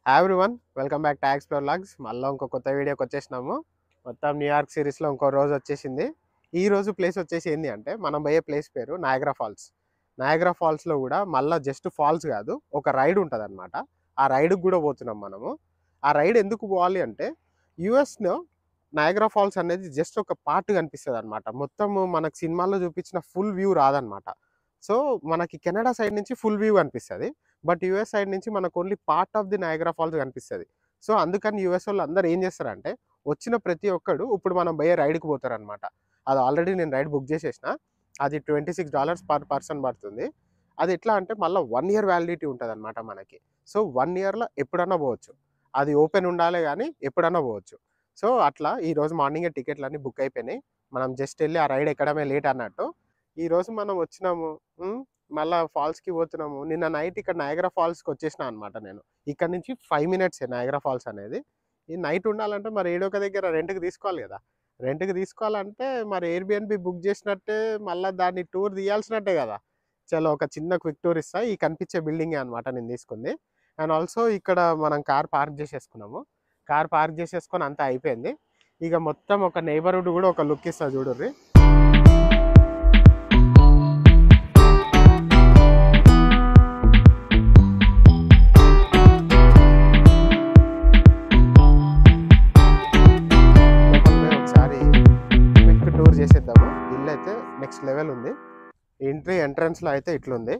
Hi everyone, welcome back to explore logs. మళ్ళీ ఇంకో కొత్త వీడియోకి వచ్చేసినాము. మొత్తం న్యూయార్క్ సిరీస్లో ఇంకో రోజు వచ్చేసింది. ఈ రోజు ప్లేస్ వచ్చేసి ఏంటి అంటే మనం పోయే ప్లేస్ పేరు నయాగ్రా ఫాల్స్. నయాగ్రా ఫాల్స్లో కూడా మళ్ళీ జస్ట్ ఫాల్స్ కాదు, ఒక రైడ్ ఉంటుంది అనమాట. ఆ రైడ్కి కూడా పోతున్నాం మనము. ఆ రైడ్ ఎందుకు పోవాలి అంటే యుఎస్లో నయాగ్రా ఫాల్స్ అనేది జస్ట్ ఒక పార్ట్ కనిపిస్తుంది అనమాట. మొత్తం మనకు సినిమాల్లో చూపించిన ఫుల్ వ్యూ రాదనమాట. సో మనకి కెనడా సైడ్ నుంచి ఫుల్ వ్యూ కనిపిస్తుంది. బట్ యూఎస్ సైడ్ నుంచి మనకు only part of the Niagara Falls కనిపిస్తుంది. సో అందుకని యూఎస్ వాళ్ళు అందరూ ఏం చేస్తారంటే వచ్చిన ప్రతి ఒక్కడు ఇప్పుడు మనం పోయే రైడ్కి పోతారనమాట. అది ఆల్రెడీ నేను రైడ్ బుక్ చేసేసిన. అది $26 పర్ పర్సన్ పడుతుంది. అది ఎట్లా అంటే మళ్ళీ 1 year వ్యాలిడిటీ ఉంటుంది అనమాట మనకి. సో 1 yearలో ఎప్పుడన్నా పోవచ్చు. అది ఓపెన్ ఉండాలి కానీ ఎప్పుడన్నా పోవచ్చు. సో అట్లా ఈరోజు మార్నింగే టికెట్లు అన్నీ బుక్ అయిపోయినాయి. మనం జస్ట్ వెళ్ళి ఆ రైడ్ ఎక్కడమే లేట్ అన్నట్టు. ఈరోజు మనం వచ్చినాము. మళ్ళా ఫాల్స్‌కి పోతున్నాము. నిన్న నైట్ ఇక్కడ నయాగరా ఫాల్స్‌కి వచ్చేసినా అనమాట నేను. ఇక్కడ నుంచి 5 మినిట్సే నయాగరా ఫాల్స్ అనేది. ఈ నైట్ ఉండాలంటే మరి ఏడో ఒక దగ్గర రెంట్‌కి తీసుకోవాలి కదా! రెంట్‌కి తీసుకోవాలంటే మరి ఎయిర్‌బిఎన్‌బి బుక్ చేసినట్టే మళ్ళా దాన్ని టూర్ తీయాల్సినట్టే కదా! చలో ఒక చిన్న క్విక్ టూర్ ఇస్తా. ఈ కనిపించే బిల్డింగే అనమాట నేను తీసుకుంది. అండ్ ఆల్సో ఇక్కడ మనం కార్ పార్క్ చేసేసుకున్నాము. కార్ పార్క్ చేసేసుకొని అంతా అయిపోయింది. ఇక మొత్తం ఒక నైబర్‌హుడ్ కూడా ఒక లుక్ ఇస్తా చూడుర్రి. చేసేద్దాము. ఇల్లు అయితే నెక్స్ట్ లెవెల్ ఉంది. ఎంట్రన్స్లో అయితే ఇట్లుంది.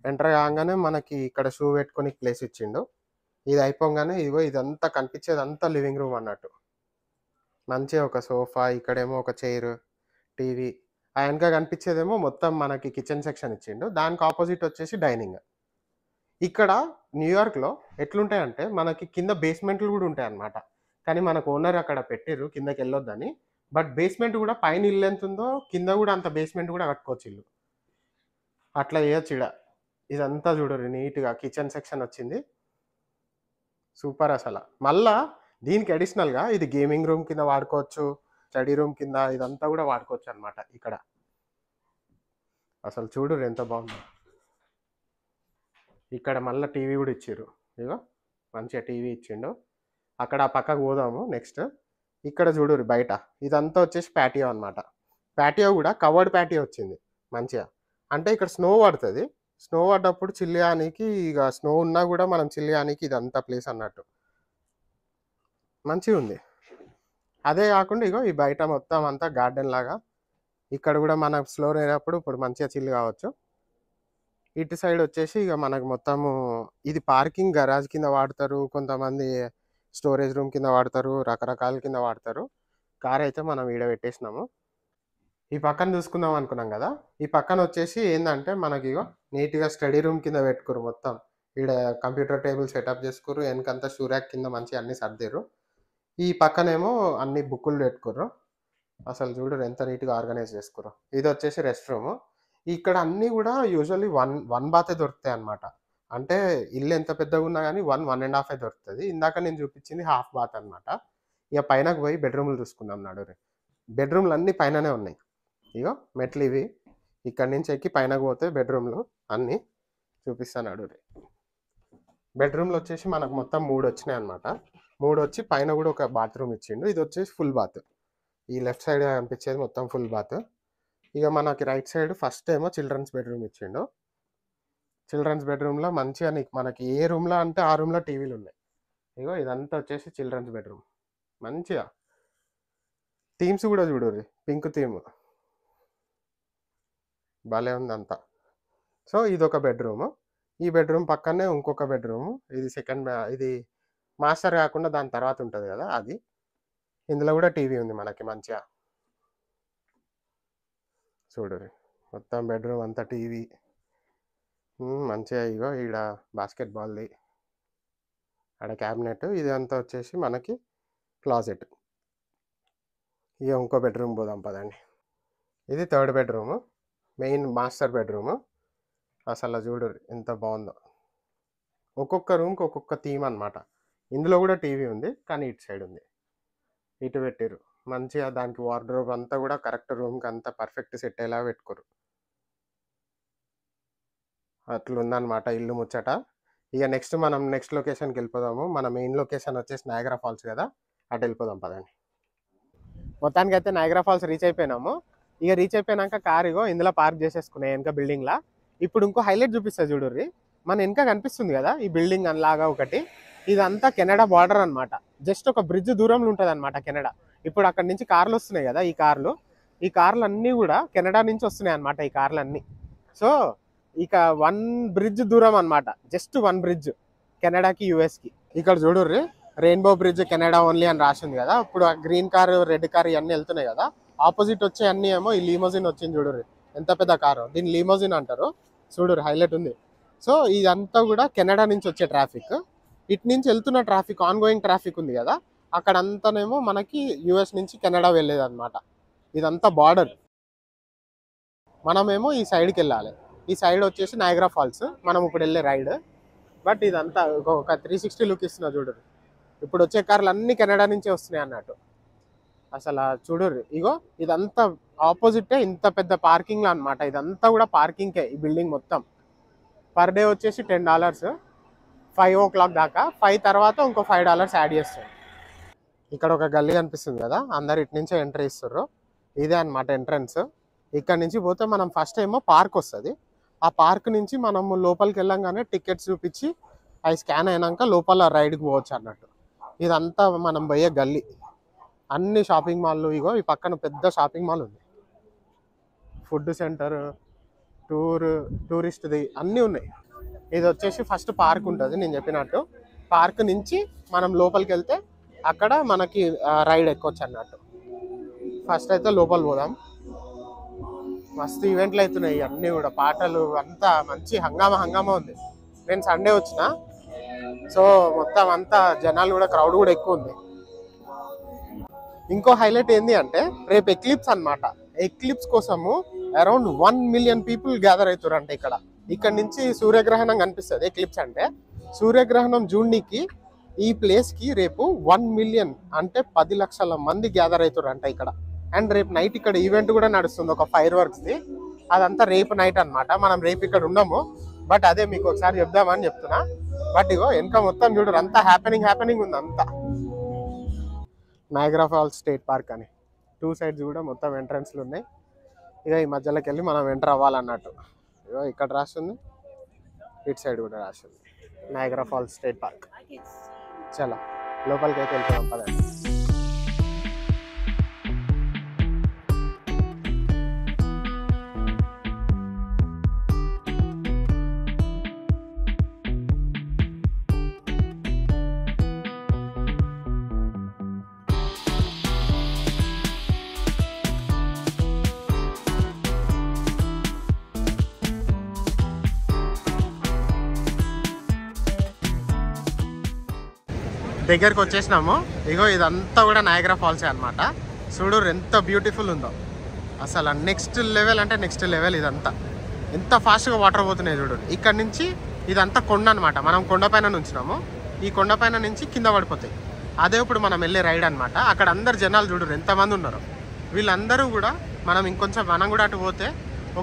ఎంటర్ కాగానే మనకి ఇక్కడ షూ పెట్టుకొని ప్లేస్ ఇచ్చిండు. ఇది అయిపోగానే ఇదిగో ఇదంతా కనిపించేది అంతా లివింగ్ రూమ్ అన్నట్టు. మంచిగా ఒక సోఫా, ఇక్కడేమో ఒక చైర్, టీవీ. ఆ వెనక కనిపించేదేమో మొత్తం మనకి కిచెన్ సెక్షన్ ఇచ్చిండు. దానికి ఆపోజిట్ వచ్చేసి డైనింగ్. ఇక్కడ న్యూయార్క్లో ఎట్లుంటాయంటే మనకి కింద బేస్మెంట్లు కూడా ఉంటాయి అన్నమాట. కానీ మనకు ఓనర్ అక్కడ పెట్టిర్రు కిందకి వెళ్ళొద్దని. బట్ బేస్మెంట్ కూడా పైన ఇల్లు ఎంత ఉందో కింద కూడా అంత బేస్మెంట్ కూడా కట్టుకోవచ్చు ఇల్లు. అట్లా చేయొచ్చు ఈడ. ఇదంతా చూడరు నీట్‌గా కిచెన్ సెక్షన్ వచ్చింది. సూపర్ అసల. మళ్ళా దీనికి అడిషనల్‌గా ఇది గేమింగ్ రూమ్ కింద వాడుకోవచ్చు. స్టడీ రూమ్ కింద ఇదంతా కూడా వాడుకోవచ్చు అన్నమాట ఇక్కడ. అసలు చూడుర్రి ఎంత బాగుందో. ఇక్కడ మళ్ళా టీవీ కూడా ఇచ్చిర్రు. ఇగో మంచిగా టీవీ ఇచ్చిండు. అక్కడ ఆ పక్కకు పోదాము నెక్స్ట్. ఇక్కడ చూడుర్రి బయట. ఇదంతా వచ్చేసి ప్యాటియో అన్నమాట. ప్యాటియో కూడా కవర్డ్ ప్యాటియో వచ్చింది మంచిగా. అంటే ఇక్కడ స్నో పడుతుంది. స్నో పడ్డప్పుడు చిల్ చేయడానికి ఇక స్నో ఉన్నా కూడా మనం చిల్ చేయడానికి ఇదంతా ప్లేస్ అన్నట్టు. మంచిగా ఉంది. అదే కాకుండా ఇగో ఈ బయట మొత్తం అంతా గార్డెన్ లాగా. ఇక్కడ కూడా మనకు ఫ్లోర్ అయినప్పుడు ఇప్పుడు మంచిగా చిల్ కావచ్చు. ఇటు సైడ్ వచ్చేసి ఇక మనకు మొత్తము ఇది పార్కింగ్ గరాజ్ కింద వాడతారు. కొంతమంది స్టోరేజ్ రూమ్ కింద వాడతారు. రకరకాల కింద వాడతారు. కార్ అయితే మనం ఈడ పెట్టేసినాము. ఈ పక్కన చూసుకుందాం అనుకున్నాం కదా! ఈ పక్కన వచ్చేసి ఏందంటే మనకి ఇగో నీట్‌గా స్టడీ రూమ్ కింద పెట్టుకుర్రు మొత్తం. ఈడ కంప్యూటర్ టేబుల్ సెటప్ చేసుకుర్రు. ఎనకంతా షూ ర్యాక్ కింద మంచిగా అన్నీ సర్దిర్రు. ఈ పక్కనేమో అన్ని బుక్కులు పెట్టుకుర్రు. అసలు చూడుర్రి ఎంత నీట్‌గా ఆర్గనైజ్ చేసుకుర్రో. ఇదొచ్చేసి రెస్ట్ రూము. ఇక్కడ అన్నీ కూడా యూజువల్లీ వన్ బాతే దొరుకుతాయన్నమాట. అంటే ఇల్లు ఎంత పెద్దగున్నా గానీ 1, 1½ దొరుకుతది. ఇందాక నేను చూపించింది హాఫ్ బాత్ అన్నమాట. ఇక పైనకి పోయి బెడ్‌రూమ్‌లు చూసుకుందాం నడుర్రి. బెడ్‌రూమ్‌లన్నీ పైననే ఉన్నాయి. ఇగో మెట్లివి. ఇక్కడి నుంచి ఎక్కి పైనకి పోతే బెడ్‌రూమ్‌లు అన్నీ. చూపిస్తా నడుర్రి. బెడ్‌రూమ్‌లు వచ్చేసి మనకు మొత్తం 3 వచ్చినాయన్నమాట. 3 వచ్చి పైన కూడా ఒక బాత్రూమ్ ఇచ్చిండు. ఇదొచ్చేసి ఫుల్ బాత్. ఈ లెఫ్ట్ సైడ్ కనిపించేది మొత్తం ఫుల్ బాత్. ఇక మనకి రైట్ సైడ్ ఫస్ట్ ఏమో చిల్డ్రన్స్ బెడ్‌రూమ్ ఇచ్చిండు. చిల్డ్రన్స్ బెడ్‌రూమ్‌లో మంచిగా మనకి ఏ రూమ్‌లో అంటే ఆ రూమ్‌లో టీవీలు ఉన్నాయి. ఇగో ఇదంతా వచ్చేసి చిల్డ్రన్స్ బెడ్‌రూమ్. మంచిగా థీమ్స్ కూడా చూడుర్రి. Pink theme. భలే ఉందంతా. సో ఇదొక బెడ్‌రూము. ఈ బెడ్‌రూమ్ పక్కనే ఇంకొక బెడ్‌రూము. ఇది ఇది మాస్టర్ కాకుండా దాని తర్వాత ఉంటది కదా! అది. ఇందులో కూడా టీవీ ఉంది మనకి మంచిగా. చూడుర్రి. మొత్తం బెడ్‌రూమ్ అంతా టీవీ. మంచిగా ఇగో ఈడ బాస్కెట్ బాల్‌ది. ఆడ క్యాబినెట్. ఇదంతా వచ్చేసి మనకి క్లాజెట్. ఇక ఇంకో బెడ్‌రూమ్ పోదాం పదండి. ఇది third bedroom. Main master bedroom. అసలు చూడుర్రి ఎంత బాగుందో. ఒక్కొక్క రూమ్‌కి ఒక్కొక్క థీమ్ అన్నమాట. ఇందులో కూడా టీవీ ఉంది. కానీ ఇటు సైడ్ ఉంది. ఇటు పెట్టిర్రు. మంచిగా దానికి వార్డ్రోబ్ అంతా కూడా కరెక్ట్ రూమ్‌కి అంతా పర్ఫెక్ట్ సెట్ అయ్యేలా పెట్టుకుర్రు. అట్లుందన్నమాట ఇల్లు ముచ్చట. ఇక నెక్స్ట్ లొకేషన్కి వెళ్ళిపోదాము. మన మెయిన్ లొకేషన్ వచ్చేసి నయాగరా ఫాల్స్ కదా, అటు వెళ్ళిపోదాం పదండి. మొత్తానికి అయితే నయాగరా ఫాల్స్ రీచ్ అయిపోయినాము. ఇక రీచ్ అయిపోయినాక కార్ ఇగో ఇందులో పార్క్ చేసేసుకున్నాయి వెనక బిల్డింగ్లా. ఇప్పుడు ఇంకో హైలైట్ చూపిస్తా చూడుర్రి. మన వెనక కనిపిస్తుంది కదా ఈ బిల్డింగ్ అలాగా ఒకటి, ఇదంతా కెనడా బార్డర్ అనమాట. జస్ట్ ఒక బ్రిడ్జ్ దూరంలో ఉంటుంది అనమాట కెనడా. ఇప్పుడు అక్కడ నుంచి కార్లు వస్తున్నాయి కదా, ఈ కార్లు అన్నీ కూడా కెనడా నుంచి వస్తున్నాయి అనమాట ఈ కార్లు అన్నీ. సో ఇక 1 బ్రిడ్జ్ దూరం అనమాట, జస్ట్ 1 బ్రిడ్జ్ కెనడాకి యూఎస్కి. ఇక్కడ చూడుర్రి రెయిన్బో బ్రిడ్జ్ కెనడా ఓన్లీ అని రాసింది కదా. ఇప్పుడు ఆ గ్రీన్ కార్ రెడ్ కార్ ఇవన్నీ వెళ్తున్నాయి కదా, ఆపోజిట్ వచ్చే అన్నీ ఏమో ఈ లీమోజిన్ వచ్చింది చూడుర్రి. ఎంత పెద్ద కారు, దీన్ని లీమోజిన్ అంటారు. చూడుర్రి హైలైట్ ఉంది. సో ఇదంతా కూడా కెనడా నుంచి వచ్చే ట్రాఫిక్. ఇటు నుంచి వెళ్తున్న ట్రాఫిక్ ఆన్ గోయింగ్ ట్రాఫిక్ ఉంది కదా, అక్కడ అంతానేమో మనకి యూఎస్ నుంచి కెనడా వెళ్ళేది అనమాట. ఇదంతా బార్డర్. మనమేమో ఈ సైడ్కి వెళ్ళాలి. ఈ సైడ్ వచ్చేసి నయాగరా ఫాల్స్ మనం ఇప్పుడు వెళ్ళే రైడ్. బట్ ఇదంతా ఒక 360 లుక్ ఇస్తున్నా చూడుర్రి. ఇప్పుడు వచ్చే కార్లు అన్ని కెనడా నుంచే వస్తున్నాయి అన్నట్టు. అసలు చూడుర్రి ఇగో ఇదంతా ఆపోజిటే ఇంత పెద్ద పార్కింగ్ అనమాట. ఇదంతా కూడా పార్కింగ్కే ఈ బిల్డింగ్ మొత్తం. పర్ డే వచ్చేసి $10, 5 o'clock దాకా. 5 తర్వాత ఇంకో $5 యాడ్ చేస్తారు. ఇక్కడ ఒక గల్లీ కనిపిస్తుంది కదా, అందరు ఇటు నుంచే ఎంట్రీ ఇస్తారు. ఇదే అనమాట ఎంట్రన్స్. ఇక్కడ నుంచి పోతే మనం ఫస్ట్ ఏమో పార్క్ వస్తుంది. ఆ పార్క్ నుంచి మనము లోపలికి వెళ్ళంగానే టికెట్స్ చూపించి అవి స్కాన్ అయినాక లోపల రైడ్కి పోవచ్చు అన్నట్టు. ఇదంతా మనం పోయే గల్లీ. అన్ని షాపింగ్ మాల్లు, ఇగో ఈ పక్కన పెద్ద షాపింగ్ మాల్ ఉంది, ఫుడ్ సెంటర్, టూరిస్ట్ది అన్నీ ఉన్నాయి. ఇది వచ్చేసి ఫస్ట్ పార్క్ ఉంటుంది నేను చెప్పినట్టు. పార్క్ నుంచి మనం లోపలికి వెళ్తే అక్కడ మనకి రైడ్ ఎక్కొచ్చు అన్నట్టు. ఫస్ట్ అయితే లోపల పోదాం. మస్తు ఈవెంట్లు అవుతున్నాయి అన్నీ కూడా, పాటలు అంతా మంచి హంగామా ఉంది. నేను సండే వచ్చిన, సో మొత్తం అంతా జనాలు కూడా, క్రౌడ్ కూడా ఎక్కువ ఉంది. ఇంకో హైలైట్ ఏంది అంటే రేపు ఎక్లిప్స్ అనమాట. ఎక్లిప్స్ కోసము అరౌండ్ 1 million people గ్యాదర్ అవుతారు అంటే ఇక్కడ నుంచి సూర్యగ్రహణం కనిపిస్తుంది. ఎక్లిప్స్ అంటే సూర్యగ్రహణం జూన్కి ఈ ప్లేస్కి రేపు 1 million అంటే 10 లక్షల మంది గ్యాదర్ అవుతారు అంట ఇక్కడ. అండ్ రేపు నైట్ ఇక్కడ ఈవెంట్ కూడా నడుస్తుంది, ఒక ఫైర్ వర్క్స్ది. అదంతా రేపు నైట్ అనమాట. మనం రేపు ఇక్కడ ఉన్నాము, బట్ అదే మీకు ఒకసారి చెప్దామని చెప్తున్నా. బట్ ఇగో వెనక మొత్తం చూడరు, అంతా హ్యాపెనింగ్ ఉంది అంతా. నయాగరా ఫాల్స్ స్టేట్ పార్క్ అని 2 sides కూడా మొత్తం ఎంట్రన్స్లు ఉన్నాయి. ఇక ఈ మధ్యలోకి వెళ్ళి మనం ఎంటర్ అవ్వాలన్నట్టు. ఇగో ఇక్కడ రాస్తుంది, ఇటు సైడ్ కూడా రాస్తుంది నయాగరా ఫాల్స్ స్టేట్ పార్క్. చలో లోపలికి అయితే వెళ్తున్నాం పదండి. దగ్గరికి వచ్చేసినాము. ఇగో ఇదంతా కూడా నయాగరా ఫాల్సే అనమాట. చూడు ఎంత బ్యూటిఫుల్ ఉందో అసలు. నెక్స్ట్ లెవెల్ అంటే నెక్స్ట్ లెవెల్. ఇదంతా ఎంత ఫాస్ట్గా వాటర్ పోతున్నాయి చూడు. ఇక్కడ నుంచి ఇదంతా కొండ అనమాట. మనం కొండపైన నుంచినాము, ఈ కొండపైన నుంచి కింద పడిపోతాయి. అదే ఇప్పుడు మనం వెళ్ళే రైడ్ అనమాట. అక్కడ అందరు జనాలు చూడరు ఎంతమంది ఉన్నారు. వీళ్ళందరూ కూడా మనం కూడా అటు పోతే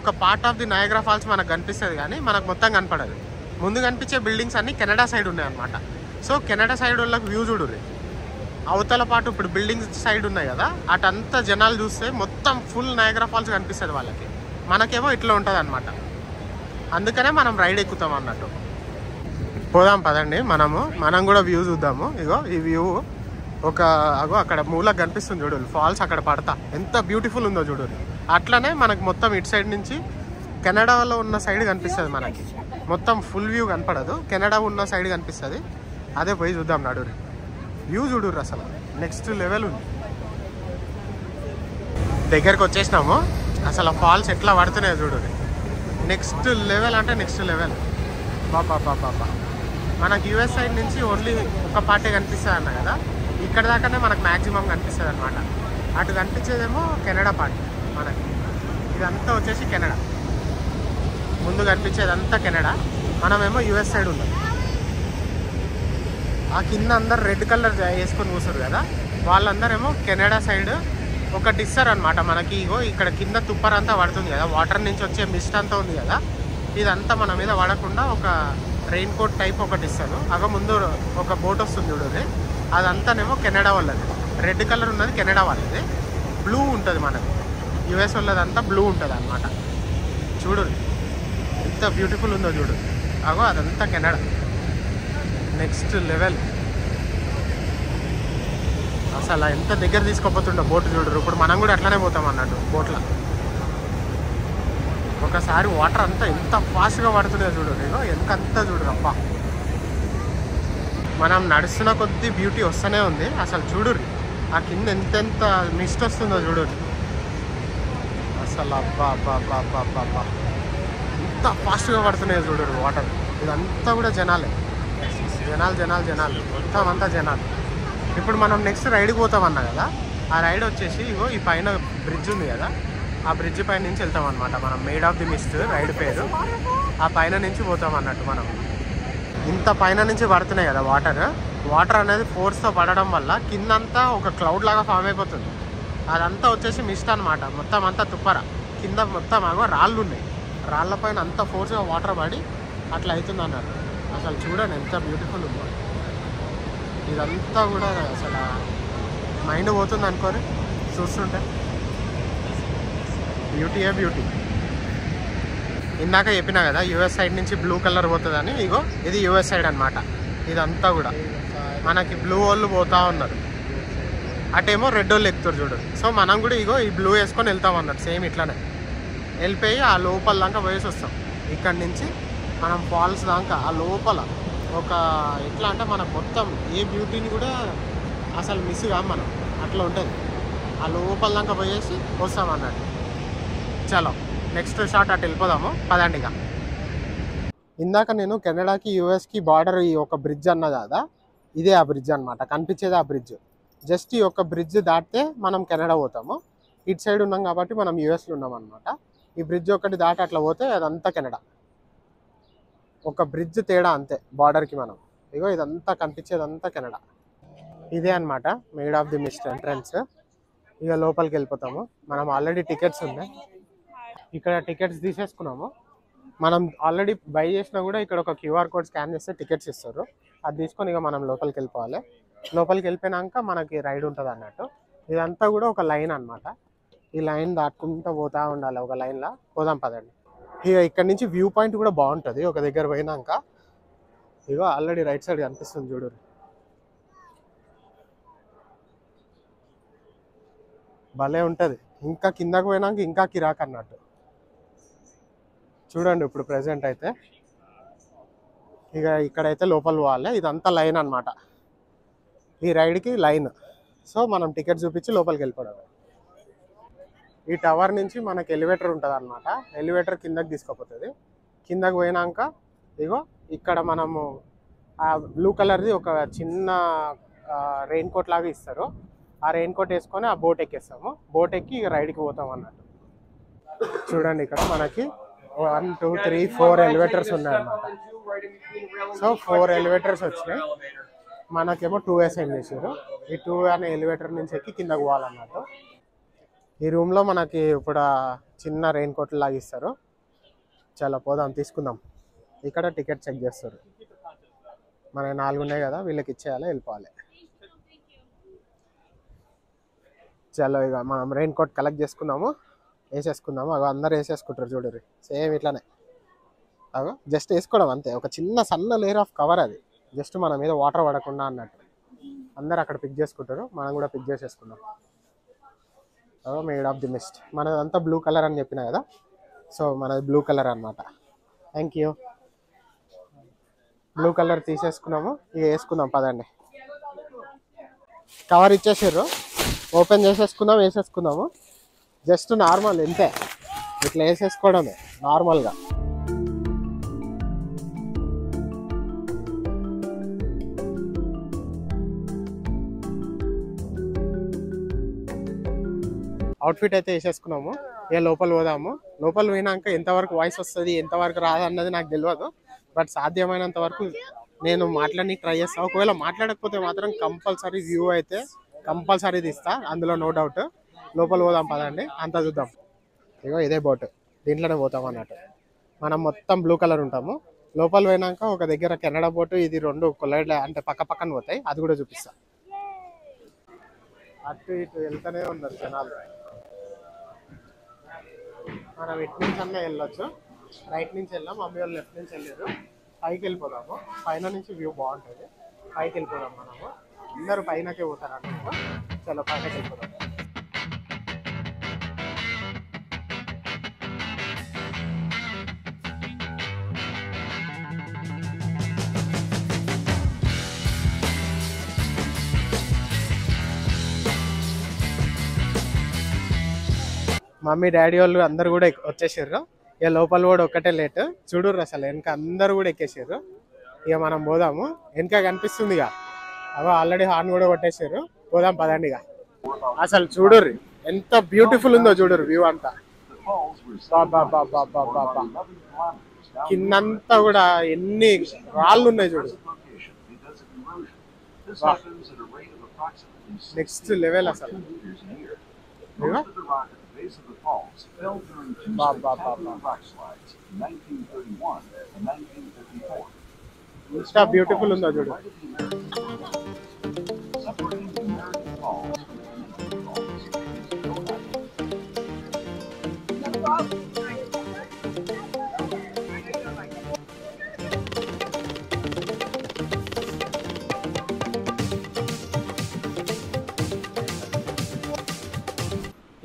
ఒక part of the Niagara Falls మనకు కనిపిస్తుంది, కానీ మనకు మొత్తం కనపడదు. ముందు కనిపించే బిల్డింగ్స్ అన్నీ కెనడా సైడ్ ఉన్నాయి అనమాట. సో కెనడా సైడ్ వాళ్ళకి వ్యూ చూడుర్రి. అవతల పాటు ఇప్పుడు బిల్డింగ్స్ సైడ్ ఉన్నాయి కదా, అటంతా జనాలు చూస్తే మొత్తం ఫుల్ నయాగరా ఫాల్స్ కనిపిస్తుంది వాళ్ళకి. మనకేమో ఇట్లా ఉంటుంది అనమాట. అందుకనే మనం రైడ్ ఎక్కుతాం అన్నట్టు. పోదాం పదండి, మనం కూడా వ్యూ చూద్దాము. ఇగో ఈ వ్యూ అక్కడ మూలకు కనిపిస్తుంది చూడు, ఫాల్స్ అక్కడ పడతా ఎంత బ్యూటిఫుల్ ఉందో చూడు. అట్లనే మనకు మొత్తం ఇటు సైడ్ నుంచి కెనడాలో ఉన్న సైడ్ కనిపిస్తుంది. మనకి మొత్తం ఫుల్ వ్యూ కనపడదు, కెనడా ఉన్న సైడ్ కనిపిస్తుంది. అదే పోయి చూద్దాం నడురి. వ్యూ చూడుర్రు అసలు నెక్స్ట్ లెవెల్ ఉంది. దగ్గరికి వచ్చేసినాము. అసలు ఫాల్స్ ఎట్లా పడుతున్నాయో చూడుర్రి. నెక్స్ట్ లెవెల్ అంటే నెక్స్ట్ లెవెల్. బాబా మనకి యూఎస్ సైడ్ నుంచి ఓన్లీ ఒక పార్టీ కనిపిస్తుంది అన్న కదా, ఇక్కడ దాకానే మనకు మ్యాక్సిమం కనిపిస్తుంది అనమాట. అటు కనిపించేదేమో కెనడా పార్టీ మనకి. ఇదంతా వచ్చేసి కెనడా, ముందు కనిపించేదంతా కెనడా, మనమేమో యూఎస్ సైడ్ ఉన్నాం. ఆ కింద అందరు రెడ్ కలర్ వేసుకొని కూర్చోరు కదా, వాళ్ళందరేమో కెనడా సైడ్ ఒకటి ఇస్తారు అనమాట మనకి. ఇగో ఇక్కడ కింద తుప్పర్ అంతా పడుతుంది కదా, వాటర్ నుంచి వచ్చే మిస్ట్ అంతా ఉంది కదా, ఇదంతా మన మీద పడకుండా ఒక రెయిన్ కోట్ టైప్ ఒకటి ఇస్తాను. ముందు ఒక బోట్ వస్తుంది చూడండి, అదంతానేమో కెనడా వాళ్ళది. రెడ్ కలర్ ఉన్నది కెనడా వాళ్ళది. బ్లూ ఉంటుంది మనది యుఎస్ వాళ్ళదంతా బ్లూ ఉంటుంది అన్నమాట. చూడండి ఎంత బ్యూటిఫుల్ ఉందో చూడు. అదంతా కెనడా. నెక్స్ట్ లెవెల్ అసలు ఎంత దగ్గర తీసుకోపోతుండో బోట్ చూడరు. ఇప్పుడు మనం కూడా అట్లానే పోతాం అన్నట్టు బోట్లో. ఒకసారి వాటర్ అంతా ఎంత ఫాస్ట్గా పడుతుందో చూడు. నేను ఎంతంతా చూడరు అబ్బా. మనం నడుస్తున్న కొద్దీ బ్యూటీ వస్తూనే ఉంది. అసలు చూడుర్రి ఆ కింద ఎంతెంత మిస్ట్ వస్తుందో చూడుర్రి. అసలు అబ్బా అబ్బా అబ్బా అబ్బా అబ్బా అబ్బా ఎంత ఫాస్ట్గా పడుతున్నాయో చూడరు వాటర్. ఇదంతా కూడా జనాలే, జనాలు జనాలు జనాలు, మొత్తం అంతా జనాలు. ఇప్పుడు మనం నెక్స్ట్ రైడ్కి పోతామన్నా కదా, ఆ రైడ్ వచ్చేసి ఈ పైన బ్రిడ్జ్ ఉంది కదా, ఆ బ్రిడ్జ్ పైన నుంచి వెళ్తాం అనమాట మనం. Maid of the Mist ride పేరు. ఆ పైన నుంచి పోతాం అన్నట్టు మనం. ఇంత పైన నుంచి పడుతున్నాయి కదా వాటర్ అనేది ఫోర్స్తో పడడం వల్ల కిందంతా ఒక క్లౌడ్ లాగా ఫామ్ అయిపోతుంది. అదంతా వచ్చేసి మిస్ట్ అనమాట. మొత్తం అంతా తుప్పర కింద మొత్తం రాళ్ళు ఉన్నాయి. రాళ్ళ పైన అంత ఫోర్స్గా వాటర్ పడి అట్లా అవుతుంది అన్నట్టు. అసలు చూడండి ఎంత బ్యూటిఫుల్ ఉందో ఇదంతా కూడా. అసలు మైండ్ పోతుంది అనుకోని చూస్తుంటే. బ్యూటీయే బ్యూటీ. ఇందాక చెప్పినా కదా యూఎస్ సైడ్ నుంచి బ్లూ కలర్ పోతుందని. ఇది యూఎస్ సైడ్ అనమాట. ఇదంతా కూడా మనకి బ్లూ వాళ్ళు పోతా ఉన్నారు, అటేమో రెడ్ వాళ్ళు ఎక్కుతారు చూడు. సో మనం కూడా ఈ బ్లూ వేసుకొని వెళ్తాం అన్నట్టు. సేమ్ ఇట్లానే వెళ్ళిపోయి ఆ లోపల దాకా పోయేసి వస్తాం. ఇక్కడ నుంచి మనం ఫాల్స్ దాకా ఆ లోపల ఒక ఎట్లా అంటే మనకు మొత్తం ఏ బ్యూటీని కూడా అసలు మిస్ కాం మనం. అట్లా ఉంటుంది. ఆ లోపల దాకా పోయేసి వస్తాం అన్నట్టు. చలో నెక్స్ట్ షాట్ అటు వెళ్ళిపోదాము పదండిగా. ఇందాక నేను కెనడాకి యూఎస్కి బార్డర్ ఈ ఒక బ్రిడ్జ్ అన్న కదా, ఇదే ఆ బ్రిడ్జ్ అనమాట. కనిపించేది ఆ బ్రిడ్జ్. జస్ట్ ఈ యొక్క బ్రిడ్జ్ దాటితే మనం కెనడా పోతాము. ఇటు సైడ్ ఉన్నాం కాబట్టి మనం యూఎస్లో ఉన్నాం అనమాట. ఈ బ్రిడ్జ్ ఒకటి దాటి అట్లా పోతే అదంతా కెనడా. ఒక బ్రిడ్జ్ తేడా అంతే బార్డర్కి మనం. ఇదంతా కనిపించేదంతా కెనడా. ఇదే అనమాట Maid of the Mist entrance. లోపలికి వెళ్ళిపోతాము. మనం ఆల్రెడీ టికెట్స్ ఉన్నాయి ఇక్కడ. టికెట్స్ తీసేసుకున్నాము మనం. ఆల్రెడీ బై చేసినా కూడా ఇక్కడ ఒక క్యూఆర్ కోడ్ స్కాన్ చేస్తే టికెట్స్ ఇస్తారు. అది తీసుకొని మనం లోపలికి వెళ్ళిపోవాలి. లోపలికి వెళ్ళిపోయినాక మనకి రైడ్ ఉంటుంది అన్నట్టు. ఇదంతా కూడా ఒక లైన్ అనమాట. ఈ లైన్ దాటుకుంటూ పోతూ ఉండాలి ఒక లైన్లో. పోదాం పదండి. ఇక్కడ నుంచి వ్యూ పాయింట్ కూడా బాగుంటుంది. ఒక దగ్గర పోయినాక ఆల్రెడీ రైట్ సైడ్ కనిపిస్తుంది చూడు. భలే ఉంటుంది. ఇంకా కిందకు పోయినాక ఇంకా కిరాక్ అన్నట్టు. చూడండి ఇప్పుడు ప్రెజెంట్ అయితే ఇక్కడైతే లోపల పోవాలి. ఇదంతా లైన్ అనమాట. ఈ రైడ్కి లైన్. సో మనం టికెట్ చూపించి లోపలికి వెళ్ళిపోవడం. ఈ టవర్ నుంచి మనకి ఎలివేటర్ ఉంటుంది అనమాట. ఎలివేటర్ కిందకి తీసుకుపోతుంది. కిందకి పోయినాక ఇక్కడ మనము ఆ బ్లూ కలర్ది ఒక చిన్న రెయిన్ కోట్ లాగా ఇస్తారు. ఆ రెయిన్ కోట్ వేసుకొని ఆ బోట్ ఎక్కేస్తాము. బోట్ ఎక్కి రైడ్కి పోతాం అన్నట్టు. చూడండి ఇక్కడ మనకి 1 2 3 4 ఎలివేటర్స్ ఉన్నాయన్నమాట. సో 4 ఎలివేటర్స్ వచ్చినాయి. మనకేమో 2 అసైన్ చేసారు. ఈ 2 అనే ఎలివేటర్ నుంచి ఎక్కి కిందకు పోవాలన్నట్టు. ఈ రూమ్లో మనకి ఇప్పుడు చిన్న రెయిన్ కోట్ లాగా ఇస్తారు. చాలా పోదాం తీసుకుందాం. ఇక్కడ టికెట్ చెక్ చేస్తారు. మనకి 4 ఉన్నాయి కదా, వీళ్ళకి ఇచ్చేయాలి, వెళ్ళిపోవాలి. చాలా మనం రెయిన్ కోట్ కలెక్ట్ చేసుకున్నాము, వేసేసుకుందాము. అందరు వేసేసుకుంటారు చూడరు. సేమ్ ఇట్లానే జస్ట్ వేసుకోవడం అంతే. ఒక చిన్న సన్న లేయర్ ఆఫ్ కవర్ అది. జస్ట్ మన మీద వాటర్ పడకుండా అన్నట్టు. అందరు అక్కడ పిక్ చేసుకుంటారు, మనం కూడా పిక్ చేసేసుకున్నాం. Made of the mist. మనదంతా బ్లూ కలర్ అని చెప్పిన కదా, సో మనది బ్లూ కలర్ అనమాట. Thank you. బ్లూ కలర్ తీసేసుకున్నాము. వేసుకుందాం పదండి. కవర్ ఇచ్చేసారు, ఓపెన్ చేసేసుకుందాం, వేసేసుకుందాము. జస్ట్ నార్మల్ ఇంతే, ఇట్లా వేసేసుకోవడమే నార్మల్గా. అవుట్ఫిట్ అయితే వేసేసుకున్నాము. లోపల పోదాము. లోపల పోయినాక ఎంతవరకు వాయిస్ వస్తుంది, ఎంతవరకు రాదన్నది నాకు తెలియదు. బట్ సాధ్యమైనంత వరకు నేను మాట్లాడడానికి ట్రై చేస్తాను. ఒకవేళ మాట్లాడకపోతే మాత్రం కంపల్సరీ వ్యూ అయితే కంపల్సరీ తీస్తా, అందులో నో డౌట్. లోపల పోదాం పదండి, అంతా చూద్దాం. ఇదే బోట్, దీంట్లోనే పోతాం అన్నట్టు. మనం మొత్తం బ్లూ కలర్ ఉంటాము. లోపల పోయినాక ఒక దగ్గర కెనడా బోటు ఇది రెండు కొల్లైడ్ అంటే పక్క పక్కన పోతాయి, అది కూడా చూపిస్తా. అటు ఇటు వెళ్తూనే ఉన్నారు జనాలు. మనం ఇటు నుంచి అన్నా వెళ్ళొచ్చు, రైట్ నుంచి వెళ్ళాం, మమ్మీ వాళ్ళు లెఫ్ట్ నుంచి వెళ్ళారు. పైకి వెళ్ళిపోదాము, పైన నుంచి వ్యూ బాగుంటుంది. పైకి వెళ్ళిపోదాం, మనము అందరూ పైనకే పోతారు అన్నట్టు. చలో పైనకి వెళ్ళిపోదాం. మమ్మీ డాడీ వాళ్ళు అందరు కూడా వచ్చేసారు. ఇక లోపల కూడా ఒక్కటే లేట్. చూడుర్రు అసలు వెనక అందరు కూడా ఎక్కేసారు. ఇక మనం పోదాము, వెనక కనిపిస్తుంది ఇక అవో ఆల్రెడీ హార్న్ కూడా కొట్టేసారు. పోదాం పదండి. ఇక అసలు చూడుర్రి ఎంత బ్యూటిఫుల్ ఉందో చూడుర్రి వ్యూ అంతా. కిందంతా కూడా ఎన్ని రాళ్ళు ఉన్నాయి చూడు, నెక్స్ట్ లెవెల్ అసలు. ఎంత బ్యూటిఫుల్ ఉందో చూడు.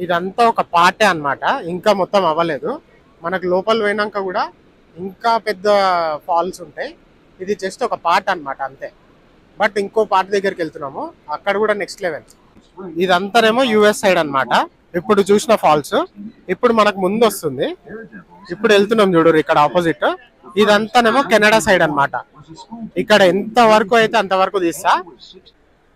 ఇదంతా ఒక పార్టే అన్నమాట, ఇంకా మొత్తం అవ్వలేదు. మనకు లోపల పోయినాక కూడా ఇంకా పెద్ద ఫాల్స్ ఉంటాయి. ఇది జస్ట్ ఒక పార్ట్ అన్నమాట అంతే. బట్ ఇంకో పార్ట్ దగ్గరికి వెళ్తున్నాము, అక్కడ కూడా నెక్స్ట్ లెవెల్. ఇదంతానేమో యుఎస్ సైడ్ అన్నమాట. ఇప్పుడు చూసిన ఫాల్స్ ఇప్పుడు మనకు ముందు వస్తుంది. ఇప్పుడు వెళ్తున్నాం చూడు ఇక్కడ ఆపోజిట్. ఇదంతానేమో కెనడా సైడ్ అన్నమాట. ఇక్కడ ఎంత వరకు అయితే అంతవరకు తీస్తా.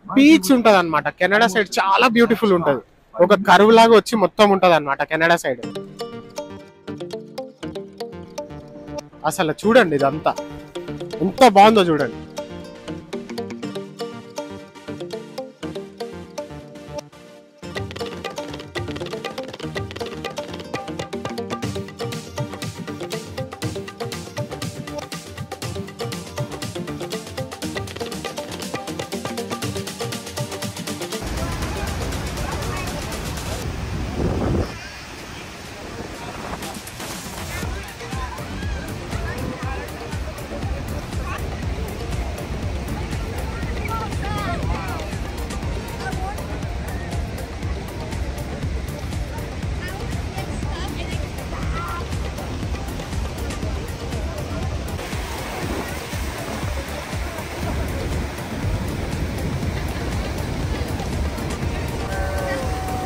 బీచ్ ఉంటది అన్నమాట కెనడా సైడ్, చాలా బ్యూటిఫుల్ ఉంటది. ఒక కరువు లాగా వచ్చి మొత్తం ఉంటది అన్నమాట కెనడా సైడ్. అసలు చూడండి ఇదంతా ఎంత బాగుందో చూడండి.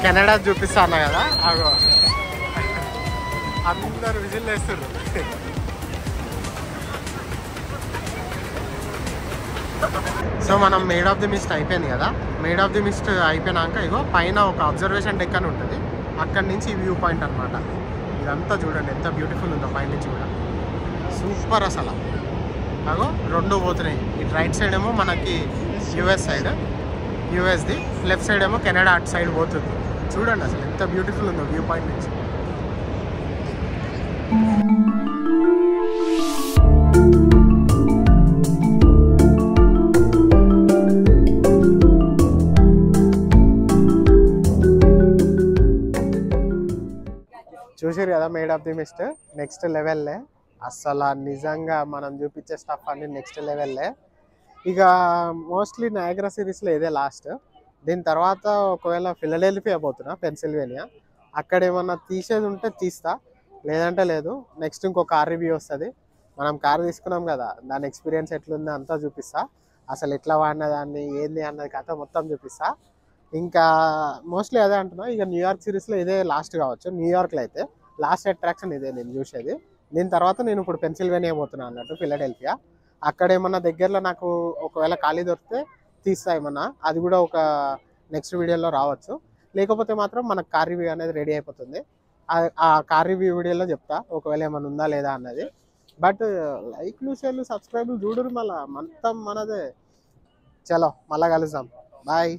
కెనడా చూపిస్తాను కదా, అగో అందరు విజిల్ వేస్తారు. సో మనం మేడ్ ఆఫ్ ది మిస్ట్ అయిపోయింది కదా. మేడ్ ఆఫ్ ది మిస్ట్ అయిపోయినాక ఇగో పైన ఒక అబ్జర్వేషన్ డెక్ అని ఉంటుంది, అక్కడి నుంచి వ్యూ పాయింట్ అనమాట. ఇదంతా చూడండి ఎంత బ్యూటిఫుల్ ఉందో పైనుంచి కూడా, సూపర్ అసలు. అగో రెండు పోతున్నాయి. ఇటు రైట్ సైడ్ ఏమో మనకి యుఎస్ సైడ్, యుఎస్ది, లెఫ్ట్ సైడ్ ఏమో కెనడా అటు సైడ్ పోతుంది. చూడండి అసలు ఎంత బ్యూటిఫుల్ ఉందో వ్యూ పాయింట్ నుంచి. చూసారు కదా made of the mist, next లెవెల్లే అసలు. నిజంగా మనం చూపించే స్టఫ్ అన్ని నెక్స్ట్ లెవెల్లే. ఇక మోస్ట్లీ నయాగరా సిరీస్లో ఇదే లాస్ట్. దీని తర్వాత ఒకవేళ ఫిలడెల్ఫియా పోతున్నా, పెన్సిల్వేనియా. అక్కడ ఏమన్నా తీసేది ఉంటే తీస్తా, లేదంటే లేదు. నెక్స్ట్ ఇంకో కార్ రివ్యూ వస్తుంది. మనం కార్ తీసుకున్నాం కదా, దాని ఎక్స్పీరియన్స్ ఎట్లుందో అంతా చూపిస్తా. అసలు ఎట్లా వాడిన దాన్ని ఏంది అన్నది కథ మొత్తం చూపిస్తా. ఇంకా మోస్ట్లీ అదే అంటున్నా, ఇక న్యూయార్క్ సిరీస్లో ఇదే లాస్ట్ కావచ్చు. న్యూయార్క్లో అయితే లాస్ట్ అట్రాక్షన్ ఇదే నేను చూసేది. దీని తర్వాత నేను ఇప్పుడు పెన్సిల్వేనియా పోతున్నాను అన్నట్టు, ఫిలడెల్ఫియా. అక్కడ ఏమన్నా దగ్గరలో నాకు ఒకవేళ ఖాళీ దొరికితే తీస్తా ఏమన్నా, అది కూడా ఒక నెక్స్ట్ వీడియోలో రావచ్చు. లేకపోతే మాత్రం మనకు కార్ రివ్యూ అనేది రెడీ అయిపోతుంది. ఆ కార్ రివ్యూ వీడియోలో చెప్తా ఒకవేళ ఏమైనా ఉందా లేదా అన్నది. బట్ లైక్లు షేర్లు సబ్స్క్రైబ్లు చూడరు మళ్ళీ మొత్తం మనదే. చలో మళ్ళీ కలుద్దాం, బాయ్.